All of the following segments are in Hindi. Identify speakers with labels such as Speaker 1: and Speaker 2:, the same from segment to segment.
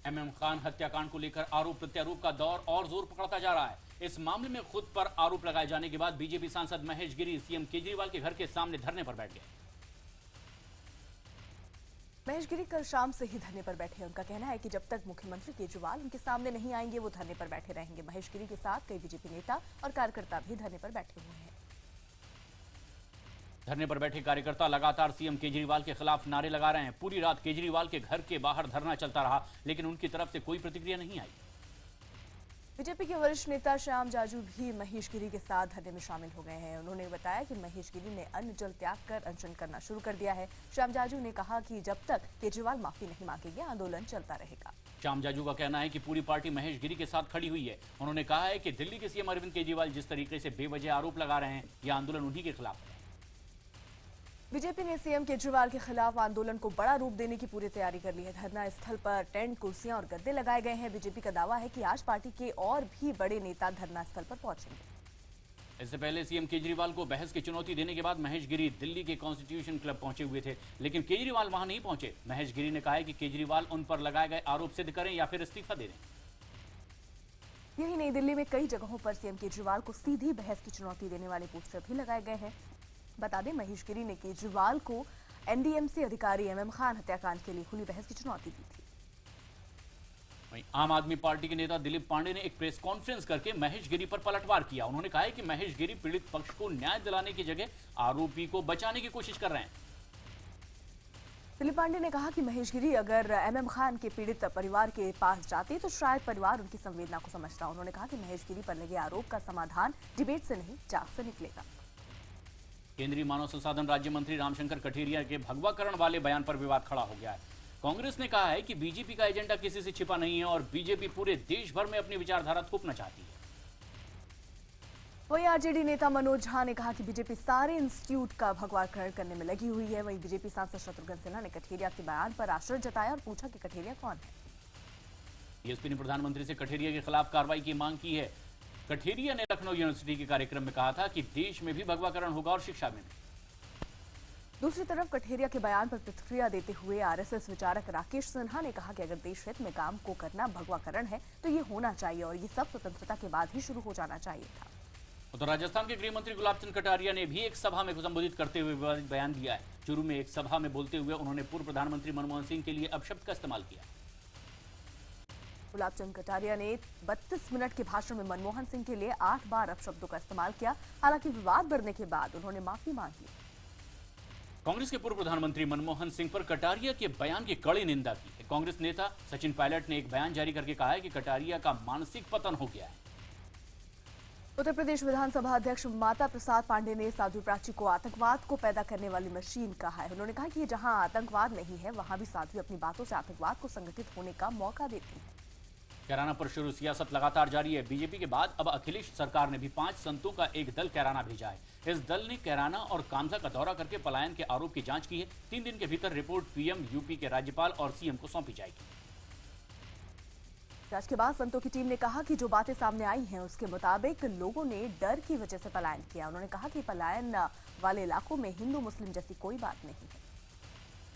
Speaker 1: एमएम खान हत्याकांड को लेकर आरोप प्रत्यारोप का दौर और जोर पकड़ता जा रहा है। इस मामले में खुद पर आरोप लगाए जाने के बाद बीजेपी सांसद महेश गिरी सीएम केजरीवाल के घर के सामने धरने पर बैठ गए।
Speaker 2: महेश गिरी कल शाम से ही धरने पर बैठे हैं। उनका कहना है कि जब तक मुख्यमंत्री केजरीवाल उनके सामने नहीं आएंगे वो धरने पर बैठे रहेंगे। महेश गिरी के साथ कई बीजेपी नेता और कार्यकर्ता भी धरने पर बैठे हुए हैं।
Speaker 1: धरने पर बैठे कार्यकर्ता लगातार सीएम केजरीवाल के खिलाफ नारे लगा रहे हैं। पूरी रात केजरीवाल के घर के बाहर धरना चलता रहा, लेकिन उनकी तरफ से कोई प्रतिक्रिया नहीं आई।
Speaker 2: बीजेपी के वरिष्ठ नेता श्याम जाजू भी महेश गिरी के साथ धरने में शामिल हो गए हैं। उन्होंने बताया कि महेश गिरी ने अन्न जल त्याग कर अनशन करना शुरू कर दिया है। श्याम जाजू ने कहा कि जब तक केजरीवाल माफी नहीं मांगेंगे आंदोलन चलता रहेगा।
Speaker 1: श्याम जाजू का कहना है कि पूरी पार्टी महेश गिरी के साथ खड़ी हुई है। उन्होंने कहा है कि दिल्ली के सीएम अरविंद केजरीवाल जिस तरीके से बेवजह आरोप लगा रहे हैं, यह आंदोलन उन्हीं के खिलाफ है।
Speaker 2: बीजेपी ने सीएम केजरीवाल के खिलाफ आंदोलन को बड़ा रूप देने की पूरी तैयारी कर ली है। धरना स्थल पर टेंट, कुर्सियां और गद्दे लगाए गए हैं। बीजेपी का दावा है कि आज पार्टी के और भी बड़े नेता धरना स्थल पर पहुंचेंगे।
Speaker 1: इससे पहले सीएम केजरीवाल को बहस की चुनौती देने के बाद महेश गिरी दिल्ली के कॉन्स्टिट्यूशन क्लब पहुंचे हुए थे, लेकिन केजरीवाल वहां नहीं पहुंचे। महेश गिरी ने कहा है कि केजरीवाल उन पर लगाए गए आरोप सिद्ध करें या फिर इस्तीफा दे दें।
Speaker 2: यही नहीं, दिल्ली में कई जगहों पर सीएम केजरीवाल को सीधी बहस की चुनौती देने वाले पोस्टर भी लगाए गए हैं। बता दें, महेश गिरी ने केजरीवाल को एनडीएमसी अधिकारी एमएम खान हत्याकांड के लिए खुली बहस की चुनौती दी थी।
Speaker 1: वहीं आम आदमी पार्टी के नेता दिलीप पांडे ने एक प्रेस कॉन्फ्रेंस करके महेश गिरी पर पलटवार किया। उन्होंने कहा है कि महेश गिरी पीड़ित पक्ष को न्याय दिलाने की जगह आरोपी को बचाने की कोशिश कर रहे हैं।
Speaker 2: दिलीप पांडे ने कहा कि महेश गिरी अगर एमएम खान के पीड़ित परिवार के पास जाते तो शायद परिवार उनकी संवेदना को समझता। उन्होंने कहा कि महेश गिरी पर लगे आरोप का समाधान डिबेट से नहीं, जांच से निकलेगा।
Speaker 1: केंद्रीय मानव संसाधन राज्य मंत्री रामशंकर कठेरिया के भगवाकरण वाले बयान पर विवाद खड़ा हो गया है। कांग्रेस ने कहा है कि बीजेपी का एजेंडा किसी से छिपा नहीं है और बीजेपी पूरे देश भर में अपनी विचारधारा थोपना चाहती है।
Speaker 2: वहीं आरजेडी नेता मनोज झा ने कहा कि बीजेपी सारे इंस्टीट्यूट का भगवाकरण करने में लगी हुई है। वहीं बीजेपी सांसद शत्रुघ्न सिन्हा ने कठेरिया के बयान पर आश्चर्य जताया और पूछा कि कठेरिया कौन है।
Speaker 1: बीएसपी ने प्रधानमंत्री से कठेरिया के खिलाफ कार्रवाई की मांग की है। कठेरिया ने लखनऊ यूनिवर्सिटी के कार्यक्रम में कहा था कि देश में भी भगवाकरण होगा और शिक्षा में भी।
Speaker 2: दूसरी तरफ कठेरिया के बयान पर प्रतिक्रिया देते हुए आरएसएस विचारक राकेश सिन्हा ने कहा कि अगर देश हित में काम को करना भगवाकरण है तो ये होना चाहिए और ये सब स्वतंत्रता के बाद ही शुरू हो जाना चाहिए था।
Speaker 1: उधर राजस्थान के गृह मंत्री गुलाब चंद कटारिया ने भी एक सभा में संबोधित करते हुए विवादित बयान दिया है। चूरू में एक सभा में बोलते हुए उन्होंने पूर्व प्रधानमंत्री मनमोहन सिंह के लिए अपशब्द का इस्तेमाल किया।
Speaker 2: गुलाब चंद कटारिया ने 32 मिनट के भाषण में मनमोहन सिंह के लिए 8 बार अपशब्दों का इस्तेमाल किया। हालांकि विवाद बढ़ने के बाद उन्होंने माफी मांग ली।
Speaker 1: कांग्रेस के पूर्व प्रधानमंत्री मनमोहन सिंह पर कटारिया के बयान की कड़ी निंदा की है। कांग्रेस नेता सचिन पायलट ने एक बयान जारी करके कहा है कि कटारिया का मानसिक पतन हो गया है।
Speaker 2: उत्तर प्रदेश विधानसभा अध्यक्ष माता प्रसाद पांडे ने साध्वी प्राची को आतंकवाद को पैदा करने वाली मशीन कहा है। उन्होंने कहा कि जहां आतंकवाद नहीं है वहां भी साध्वी अपनी बातों से आतंकवाद को संगठित होने का मौका देती है।
Speaker 1: कैराना पर शुरू सियासत लगातार जारी है। बीजेपी के बाद अब अखिलेश सरकार ने भी 5 संतों का एक दल कैराना भेजा है। इस दल ने कैराना और कांधला का दौरा करके पलायन के आरोप की जांच की है। 3 दिन के भीतर रिपोर्ट पीएम, यूपी के राज्यपाल और सीएम को सौंपी जाएगी।
Speaker 2: जांच के बाद संतों की टीम ने कहा कि जो बातें सामने आई हैं उसके मुताबिक लोगों ने डर की वजह से पलायन किया। उन्होंने कहा कि पलायन वाले इलाकों में हिंदू मुस्लिम जैसी कोई बात नहीं है।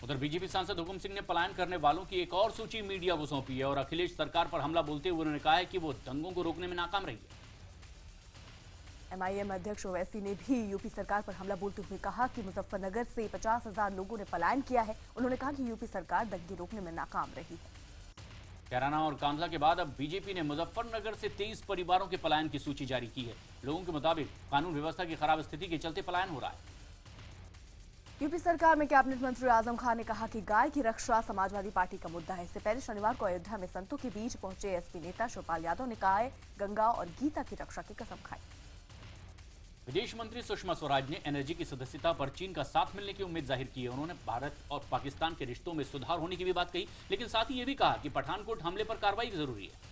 Speaker 1: उधर बीजेपी सांसद हुकुम सिंह ने पलायन करने वालों की एक और सूची मीडिया को सौंपी है और अखिलेश सरकार पर हमला बोलते हुए उन्होंने कहा है कि वो दंगों को रोकने में नाकाम रही है।
Speaker 2: एमआईएम अध्यक्ष ओवैसी ने भी यूपी सरकार पर हमला बोलते हुए कहा कि मुजफ्फरनगर से 50,000 लोगों ने पलायन किया है। उन्होंने कहा कि यूपी सरकार दंगे रोकने में नाकाम रही है।
Speaker 1: कैराना और कांधला के बाद अब बीजेपी ने मुजफ्फरनगर से 23 परिवारों के पलायन की सूची जारी की है। लोगों के मुताबिक कानून व्यवस्था की खराब स्थिति के चलते पलायन हो रहा है।
Speaker 2: यूपी सरकार में कैबिनेट मंत्री आजम खान ने कहा कि गाय की रक्षा समाजवादी पार्टी का मुद्दा है। इससे पहले शनिवार को अयोध्या में संतों के बीच पहुंचे एसपी नेता शिवपाल यादव ने कहा है गंगा और गीता की रक्षा की कसम खाई।
Speaker 1: विदेश मंत्री सुषमा स्वराज ने एनर्जी की सदस्यता पर चीन का साथ मिलने की उम्मीद जाहिर की है। उन्होंने भारत और पाकिस्तान के रिश्तों में सुधार होने की भी बात कही, लेकिन साथ ही ये भी कहा कि पठानकोट हमले पर कार्रवाई जरूरी है।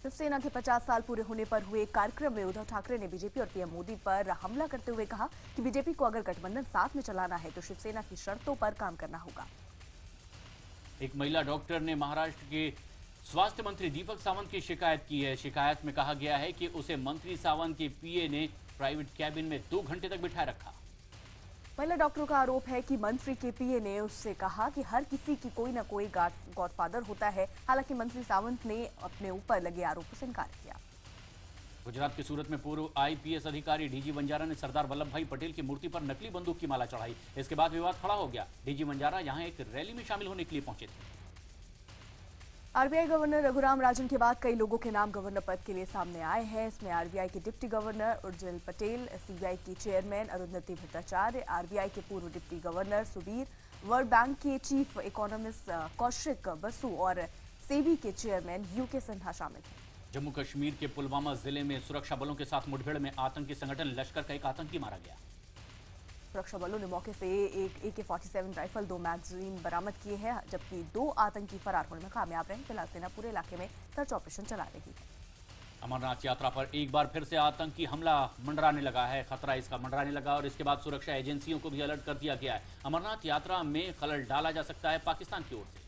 Speaker 2: शिवसेना के 50 साल पूरे होने पर हुए एक कार्यक्रम में उद्धव ठाकरे ने बीजेपी और पीएम मोदी पर हमला करते हुए कहा कि बीजेपी को अगर गठबंधन साथ में चलाना है तो शिवसेना की शर्तों पर काम करना होगा।
Speaker 1: एक महिला डॉक्टर ने महाराष्ट्र के स्वास्थ्य मंत्री दीपक सावंत की शिकायत की है। शिकायत में कहा गया है कि उसे मंत्री सावंत के पीए ने प्राइवेट कैबिन में 2 घंटे तक बिठाए रखा।
Speaker 2: महिला डॉक्टरों का आरोप है कि मंत्री के पीए ने उससे कहा कि हर किसी की कोई न कोई गॉडफादर होता है। हालांकि मंत्री सावंत ने अपने ऊपर लगे आरोपों से इनकार किया।
Speaker 1: गुजरात के सूरत में पूर्व आईपीएस अधिकारी डीजी वंजारा ने सरदार वल्लभ भाई पटेल की मूर्ति पर नकली बंदूक की माला चढ़ाई। इसके बाद विवाद खड़ा हो गया। डीजी वंजारा यहां एक रैली में शामिल होने के लिए पहुंचे थे।
Speaker 2: आरबीआई गवर्नर रघुराम राजन के बाद कई लोगों के नाम गवर्नर पद के लिए सामने आए हैं। इसमें आरबीआई के डिप्टी गवर्नर उर्जिल पटेल, सीबीआई की चेयरमैन अरुंधति भट्टाचार्य, आरबीआई के पूर्व deputy governor Subir, world bank के चीफ इकोनॉमिस्ट कौशिक बसु और सेबी के चेयरमैन यूके सिन्हा शामिल हैं।
Speaker 1: जम्मू कश्मीर के पुलवामा जिले में सुरक्षा बलों के साथ मुठभेड़ में आतंकी संगठन लश्कर का एक आतंकी मारा गया।
Speaker 2: सुरक्षा बलों ने मौके से एक AK-47 राइफल, 2 मैगजीन बरामद किए हैं, जबकि 2 आतंकी फरार होने में कामयाब रहे। फिलहाल सेना पूरे इलाके में सर्च ऑपरेशन चला रही है।
Speaker 1: अमरनाथ यात्रा पर एक बार फिर से आतंकी हमला मंडराने लगा है। खतरा इसका मंडराने लगा और इसके बाद सुरक्षा एजेंसियों को भी अलर्ट कर दिया गया है। अमरनाथ यात्रा में खलल डाला जा सकता है पाकिस्तान की ओर से।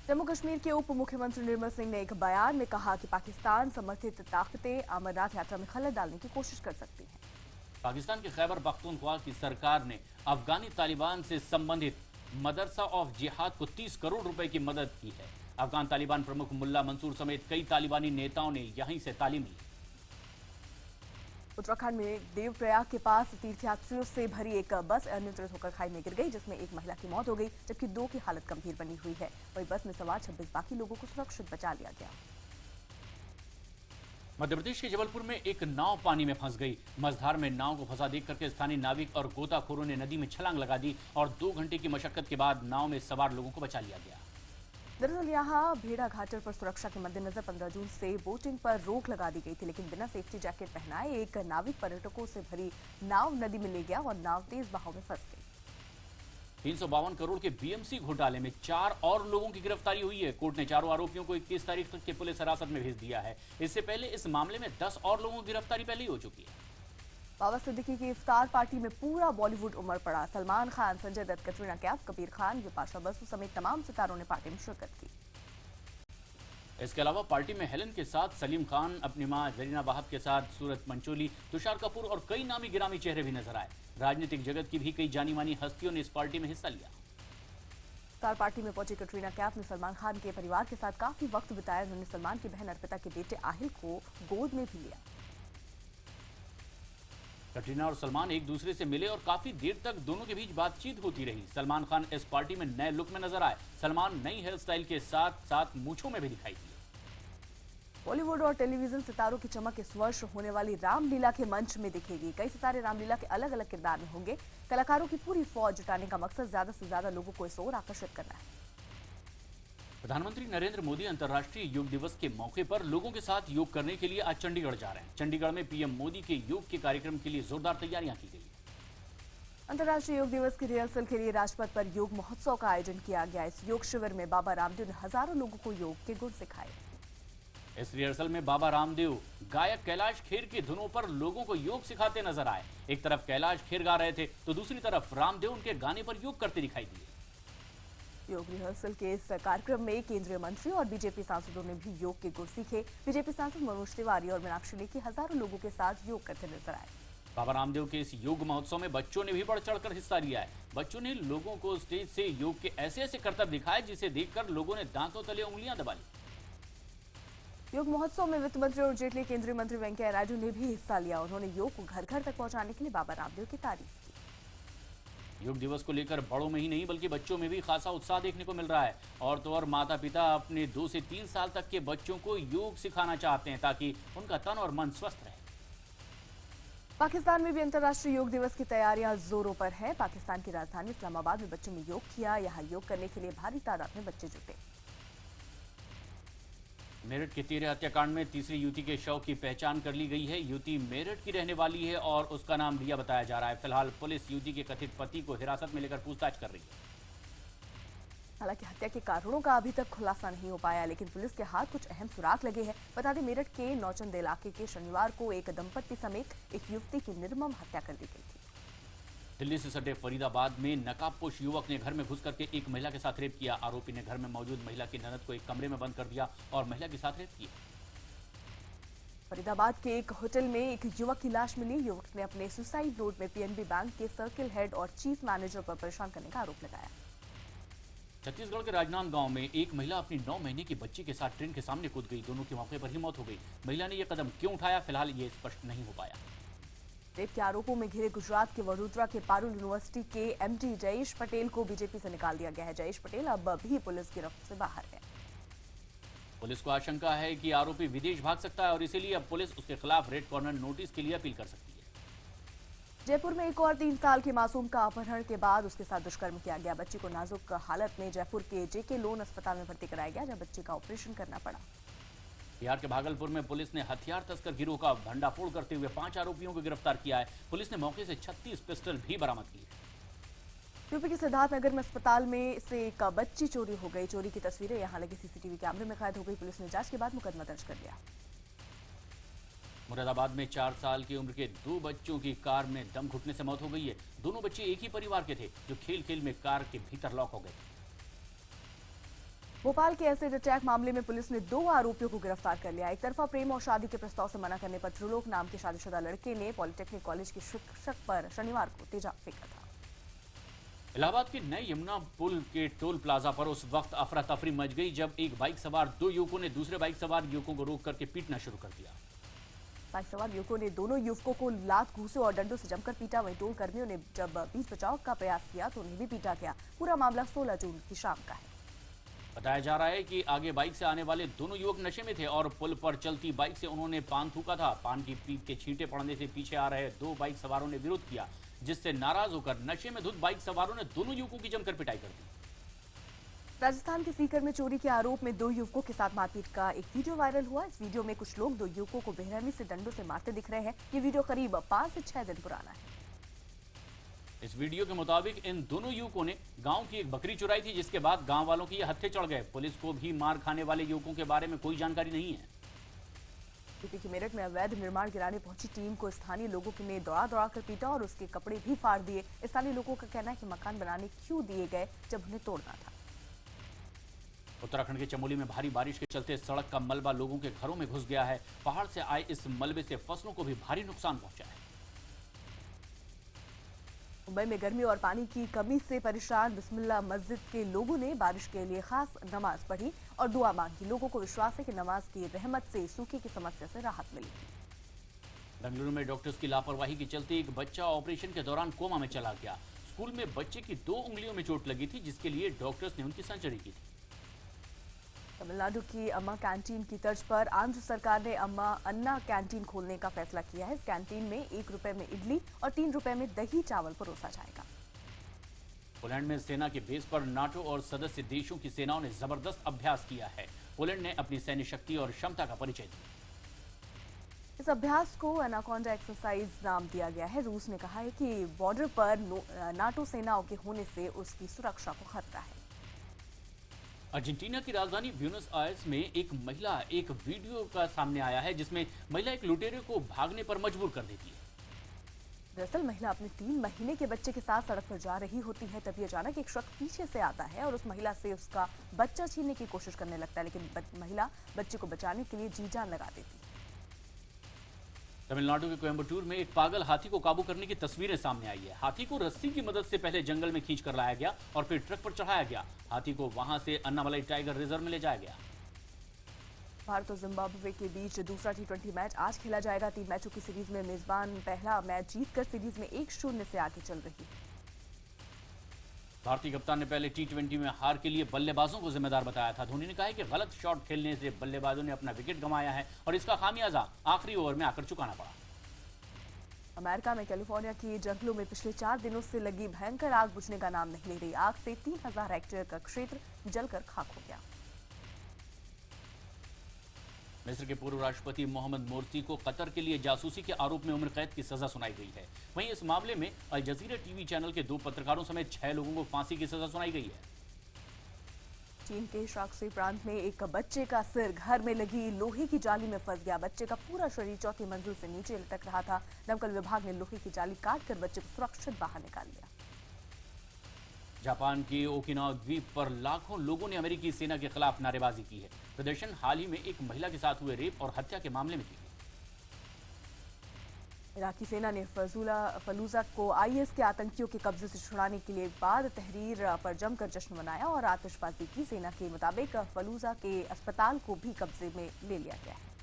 Speaker 2: जम्मू कश्मीर के उप मुख्यमंत्री निर्मल सिंह ने एक बयान में कहा कि पाकिस्तान समर्थित ताकतें अमरनाथ यात्रा में खलल डालने की कोशिश कर सकती हैं।
Speaker 1: पाकिस्तान के खैबर पख्तूनख्वा की सरकार ने अफगानी तालिबान से संबंधित मदरसा ऑफ जिहाद को 30 करोड़ रुपए की मदद की है। अफगान तालिबान प्रमुख मुल्ला मंसूर समेत कई तालिबानी नेताओं ने यहीं से तालीम ली।
Speaker 2: उत्तराखंड में देवप्रयाग के पास तीर्थयात्रियों से भरी एक बस अनियंत्रित होकर खाई में गिर गई, जिसमें एक महिला की मौत हो गई, जबकि 2 की हालत गंभीर बनी हुई है। वहीं बस में सवार 26 बाकी लोगों को सुरक्षित बचा लिया गया।
Speaker 1: मध्य प्रदेश के जबलपुर में एक नाव पानी में फंस गई। मझधार में नाव को फंसा देख करके स्थानीय नाविक और गोताखोरों ने नदी में छलांग लगा दी और 2 घंटे की मशक्कत के बाद नाव में सवार लोगों को बचा लिया गया।
Speaker 2: दरअसल यहाँ भेड़ा घाटर पर सुरक्षा के मद्देनजर 15 जून से बोटिंग पर रोक लगा दी गई थी, लेकिन बिना सेफ्टी जैकेट पहनाए एक नाविक पर्यटकों से भरी नाव नदी में ले गया और नाव तेज बहाव में फंस गई।
Speaker 1: 352 करोड़ के बीएमसी घोटाले में 4 और लोगों की गिरफ्तारी हुई है। कोर्ट ने चारों आरोपियों को 21 तारीख तक के पुलिस हिरासत में भेज दिया है। इससे पहले इस मामले में 10 और लोगों की गिरफ्तारी पहले ही हो चुकी है।
Speaker 2: बाबा सिद्दीकी की इफ्तार पार्टी में पूरा बॉलीवुड उमड़ पड़ा। सलमान खान, संजय दत्त, कटरीना कैफ, कबीर खान, बिपाशा बसु समेत तमाम सितारों ने पार्टी में शिरकत की।
Speaker 1: इसके अलावा पार्टी में हेलन के साथ सलीम खान, अपनी मां जरीना वाहब के साथ सूरत मंचोली, तुषार कपूर और कई नामी गिरामी चेहरे भी नजर आए। राजनीतिक जगत की भी कई जानी मानी हस्तियों ने इस पार्टी में हिस्सा लिया।
Speaker 2: इफ्तार पार्टी में पहुंची कटरीना कैफ ने सलमान खान के परिवार के साथ काफी वक्त बिताया। उन्होंने सलमान की बहन अर्पिता के बेटे आहिल को गोद में भी लिया।
Speaker 1: कटरीना और सलमान एक दूसरे से मिले और काफी देर तक दोनों के बीच बातचीत होती रही। सलमान खान इस पार्टी में नए लुक में नजर आए। सलमान नई हेयर स्टाइल के साथ साथ मूंछों में भी दिखाई दिए।
Speaker 2: बॉलीवुड और टेलीविजन सितारों की चमक इस वर्ष होने वाली रामलीला के मंच में दिखेगी। कई सितारे रामलीला के अलग अलग किरदार में होंगे। कलाकारों की पूरी फौज जुटाने का मकसद ज्यादा से ज्यादा लोगों को इस ओर आकर्षित करना है।
Speaker 1: प्रधानमंत्री नरेंद्र मोदी अंतर्राष्ट्रीय योग दिवस के मौके पर लोगों के साथ योग करने के लिए आज चंडीगढ़ जा रहे हैं। चंडीगढ़ में पीएम मोदी के योग के कार्यक्रम के लिए जोरदार तैयारियां की गई।
Speaker 2: अंतर्राष्ट्रीय योग दिवस की रिहर्सल के लिए राजपथ पर योग महोत्सव का आयोजन किया गया। इस योग शिविर में बाबा रामदेव ने हजारों लोगों को योग के गुण सिखाए।
Speaker 1: इस रिहर्सल में बाबा रामदेव गायक कैलाश खेर की धुनों पर लोगों को योग सिखाते नजर आए। एक तरफ कैलाश खेर गा रहे थे तो दूसरी तरफ रामदेव उनके गाने पर योग करते दिखाई दिए।
Speaker 2: योग रिहर्सल के इस कार्यक्रम में केंद्रीय मंत्री और बीजेपी सांसदों ने भी योग के गुर सीखे। बीजेपी सांसद मनोज तिवारी और मीनाक्षी लेखी हजारों लोगों के साथ योग करते नजर आए।
Speaker 1: बाबा रामदेव के इस योग महोत्सव में बच्चों ने भी बढ़ चढ़कर हिस्सा लिया है। बच्चों ने लोगों को स्टेज से योग के ऐसे ऐसे करतब दिखाए जिसे देखकर लोगों ने दांतों तले उंगलियां दबा ली।
Speaker 2: योग महोत्सव में वित्त मंत्री और जेटली, केंद्रीय मंत्री वेंकैया नायडू ने भी हिस्सा लिया। उन्होंने योग को घर घर तक पहुंचाने के लिए बाबा रामदेव की तारीफ की।
Speaker 1: योग दिवस को लेकर बड़ों में ही नहीं बल्कि बच्चों में भी खासा उत्साह देखने को मिल रहा है। और तो और माता पिता अपने 2 से 3 साल तक के बच्चों को योग सिखाना चाहते हैं ताकि उनका तन और मन स्वस्थ रहे।
Speaker 2: पाकिस्तान में भी अंतर्राष्ट्रीय योग दिवस की तैयारियां जोरों पर है। पाकिस्तान की राजधानी इस्लामाबाद में बच्चों ने योग किया। यहाँ योग करने के लिए भारी तादाद में बच्चे जुटे।
Speaker 1: मेरठ के तेरे हत्याकांड में तीसरी युवती के शव की पहचान कर ली गई है। युवती मेरठ की रहने वाली है और उसका नाम रिया बताया जा रहा है। फिलहाल पुलिस युवती के कथित पति को हिरासत में लेकर पूछताछ कर रही है।
Speaker 2: हालांकि हत्या के कारणों का अभी तक खुलासा नहीं हो पाया, लेकिन पुलिस के हाथ कुछ अहम सुराग लगे हैं। बता दें, मेरठ के नौचंद इलाके के शनिवार को एक दंपत्ति समेत एक युवती की निर्मम हत्या कर दी गई थी।
Speaker 1: दिल्ली से सटे फरीदाबाद में नकाबपोश युवक ने घर में घुस करके एक महिला के साथ रेप किया। आरोपी ने घर में मौजूद महिला की ननद को एक कमरे में बंद कर दिया और महिला के साथ रेप किया।
Speaker 2: फरीदाबाद के एक होटल में एक युवक की लाश मिली। युवक ने अपने सुसाइड नोट में पीएनबी बैंक के सर्किल हेड और चीफ मैनेजर पर परेशान करने का आरोप लगाया।
Speaker 1: छत्तीसगढ़ के राजनांदगांव में एक महिला अपनी 9 महीने की बच्ची के साथ ट्रेन के सामने कूद गई। दोनों की मौके पर ही मौत हो गई। महिला ने यह कदम क्यों उठाया, फिलहाल ये स्पष्ट नहीं हो पाया।
Speaker 2: रेप के आरोपों में घिरे गुजरात के वडोदरा के पारुल यूनिवर्सिटी के एमडी जयेश पटेल को बीजेपी से निकाल दिया गया है। जयेश पटेल अब भी पुलिस गिरफ्त से बाहर है।
Speaker 1: पुलिस को आशंका है कि आरोपी विदेश भाग सकता है और इसीलिए अब पुलिस उसके खिलाफ रेड कॉर्नर नोटिस के लिए अपील कर सकती है।
Speaker 2: जयपुर में एक और 3 साल के मासूम का अपहरण के बाद उसके साथ दुष्कर्म किया गया। बच्ची को नाजुक हालत में जयपुर के जेके लोन अस्पताल में भर्ती कराया गया, जहां बच्ची का ऑपरेशन करना पड़ा।
Speaker 1: बिहार के भागलपुर में पुलिस ने हथियार तस्कर गिरोह का भंडाफोड़ करते हुए 5 आरोपियों को गिरफ्तार किया है। पुलिस ने मौके से 36 पिस्टल भी बरामद की है।
Speaker 2: यूपी के सिद्धार्थनगर में अस्पताल में से एक बच्ची चोरी हो गई। चोरी की तस्वीरें यहां लगे सीसीटीवी कैमरे में कैद हो गई। पुलिस ने जांच के बाद मुकदमा दर्ज कर लिया।
Speaker 1: मुरादाबाद में 4 साल की उम्र के 2 बच्चों की कार में दम घुटने से मौत हो गई है। दोनों बच्चे एक ही परिवार के थे जो खेल खेल में कार के भीतर लॉक हो गए।
Speaker 2: भोपाल के एसिड अटैक मामले में पुलिस ने 2 आरोपियों को गिरफ्तार कर लिया। एक तरफा प्रेम और शादी के प्रस्ताव से मना करने पर त्रिलोक नाम के शादीशुदा लड़के ने पॉलिटेक्निक कॉलेज के शिक्षक पर शनिवार को तेजाब फेंका था।
Speaker 1: इलाहाबाद के नए यमुना पुल के टोल प्लाजा पर उस वक्त अफरा तफरी मच गई जब एक बाइक सवार 2 युवकों ने दूसरे बाइक सवार युवकों को रोक करके पीटना शुरू कर दिया।
Speaker 2: बाइक सवार युवकों ने दोनों युवकों को लात घूंसे और डंडों से जमकर पीटा। वहीं टोल कर्मियों ने जब बीच बचाव का प्रयास किया तो उन्हें भी पीटा गया। पूरा मामला 16 जून की शाम का है।
Speaker 1: बताया जा रहा है कि आगे बाइक से आने वाले दोनों युवक नशे में थे और पुल पर चलती बाइक से उन्होंने पान थूका था। पान की पीप के छींटे पड़ने से पीछे आ रहे 2 बाइक सवारों ने विरोध किया, जिससे नाराज होकर नशे में धुत बाइक सवारों ने दोनों युवकों की जमकर पिटाई कर दी।
Speaker 2: राजस्थान के सीकर में चोरी के आरोप में 2 युवकों के साथ मारपीट का एक वीडियो वायरल हुआ। इस वीडियो में कुछ लोग 2 युवकों को बेरहमी से डंडों से मारते दिख रहे हैं। ये वीडियो करीब 5 से 6 दिन पुराना है।
Speaker 1: इस वीडियो के मुताबिक इन दोनों युवकों ने गांव की एक बकरी चुराई थी, जिसके बाद गांव वालों की ये हत्थे चढ़ गए। पुलिस को भी मार खाने वाले युवकों के बारे में कोई जानकारी नहीं है।
Speaker 2: यूपी के मेरठ में अवैध निर्माण गिराने पहुंची टीम को स्थानीय लोगों ने दौड़ा कर पीटा और उसके कपड़े भी फाड़ दिए। स्थानीय लोगों का कहना है कि मकान बनाने क्यों दिए गए जब उन्हें तोड़ना था।
Speaker 1: उत्तराखंड के चमोली में भारी बारिश के चलते सड़क का मलबा लोगों के घरों में घुस गया है। पहाड़ से आए इस मलबे से फसलों को भी भारी नुकसान पहुंचा है।
Speaker 2: मुंबई में गर्मी और पानी की कमी से परेशान बिस्मिल्लाह मस्जिद के लोगों ने बारिश के लिए खास नमाज पढ़ी और दुआ मांगी। लोगों को विश्वास है कि नमाज की रहमत से सूखे की समस्या से राहत मिलेगी।
Speaker 1: बेंगलुरु में डॉक्टर्स की लापरवाही के चलते एक बच्चा ऑपरेशन के दौरान कोमा में चला गया। स्कूल में बच्चे की 2 उंगलियों में चोट लगी थी, जिसके लिए डॉक्टर्स ने उनकी सर्जरी की थी।
Speaker 2: तमिलनाडु की अम्मा कैंटीन की तर्ज पर आंध्र सरकार ने अम्मा अन्ना कैंटीन खोलने का फैसला किया है। इस कैंटीन में 1 रुपए में इडली और 3 रुपए में दही चावल परोसा जाएगा।
Speaker 1: पोलैंड में सेना के बेस पर नाटो और सदस्य देशों की सेनाओं ने जबरदस्त अभ्यास किया है। पोलैंड ने अपनी सैन्य शक्ति और क्षमता का परिचय दिया।
Speaker 2: इस अभ्यास को एनाकोंडा एक्सरसाइज नाम दिया गया है। रूस ने कहा है कि बॉर्डर पर नाटो सेनाओं के होने से उसकी सुरक्षा को खतरा है।
Speaker 1: अर्जेंटीना की राजधानी ब्यूनस आयर्स में एक वीडियो का सामने आया है, जिसमें महिला एक लुटेरे को भागने पर मजबूर कर देती है।
Speaker 2: दरअसल महिला अपने 3 महीने के बच्चे के साथ सड़क पर जा रही होती है, तभी अचानक एक शख्स पीछे से आता है और उस महिला से उसका बच्चा छीनने की कोशिश करने लगता है, लेकिन महिला बच्चे को बचाने के लिए जी जान लगा देती है।
Speaker 1: तमिलनाडु के कोयम्बटूर में एक पागल हाथी को काबू करने की तस्वीरें सामने आई है। हाथी को रस्सी की मदद से पहले जंगल में खींच कर लाया गया और फिर ट्रक पर चढ़ाया गया। हाथी को वहां से अन्नामलाई टाइगर रिजर्व में ले जाया गया।
Speaker 2: भारत और जिम्बाब्वे के बीच दूसरा T20 मैच आज खेला जाएगा। 3 मैचों की सीरीज में मेजबान पहला मैच जीतकर सीरीज में 1-0 से आगे चल रही है।
Speaker 1: भारतीय कप्तान ने पहले T20 में हार के लिए बल्लेबाजों को जिम्मेदार बताया था। धोनी ने कहा है कि गलत शॉट खेलने से बल्लेबाजों ने अपना विकेट गंवाया है और इसका खामियाजा आखिरी ओवर में आकर चुकाना पड़ा।
Speaker 2: अमेरिका में कैलिफोर्निया की जंगलों में पिछले 4 दिनों से लगी भयंकर आग बुझने का नाम नहीं ले रही। आग से 3000 हेक्टेयर का क्षेत्र जलकर खाक हो गया।
Speaker 1: मिस्र के पूर्व राष्ट्रपति मोहम्मद मोर्सी को कतर के लिए जासूसी के आरोप में उम्र कैद की सजा सुनाई गई है। वहीं इस मामले में अल जजीरा टीवी चैनल के 2 पत्रकारों समेत 6 लोगों को फांसी की सजा सुनाई गई है।
Speaker 2: चीन के शाक्सी प्रांत में एक बच्चे का सिर घर में लगी लोहे की जाली में फंस गया। बच्चे का पूरा शरीर 4थी मंजिल से नीचे लटक रहा था। दमकल विभाग ने लोहे की जाली काटकर बच्चे को सुरक्षित बाहर निकाल लिया।
Speaker 1: जापान के ओकिनावा द्वीप पर लाखों लोगों ने अमेरिकी सेना के खिलाफ नारेबाजी की है। प्रदर्शन हाल ही में एक महिला के साथ हुए रेप और हत्या के मामले में की।
Speaker 2: इराकी सेना ने फलूजा को आईएस के आतंकियों के कब्जे से छुड़ाने के लिए बाद तहरीर पर जमकर जश्न मनाया और आतिशबाजी की। सेना के मुताबिक फलूजा के अस्पताल को भी कब्जे में ले लिया गया है।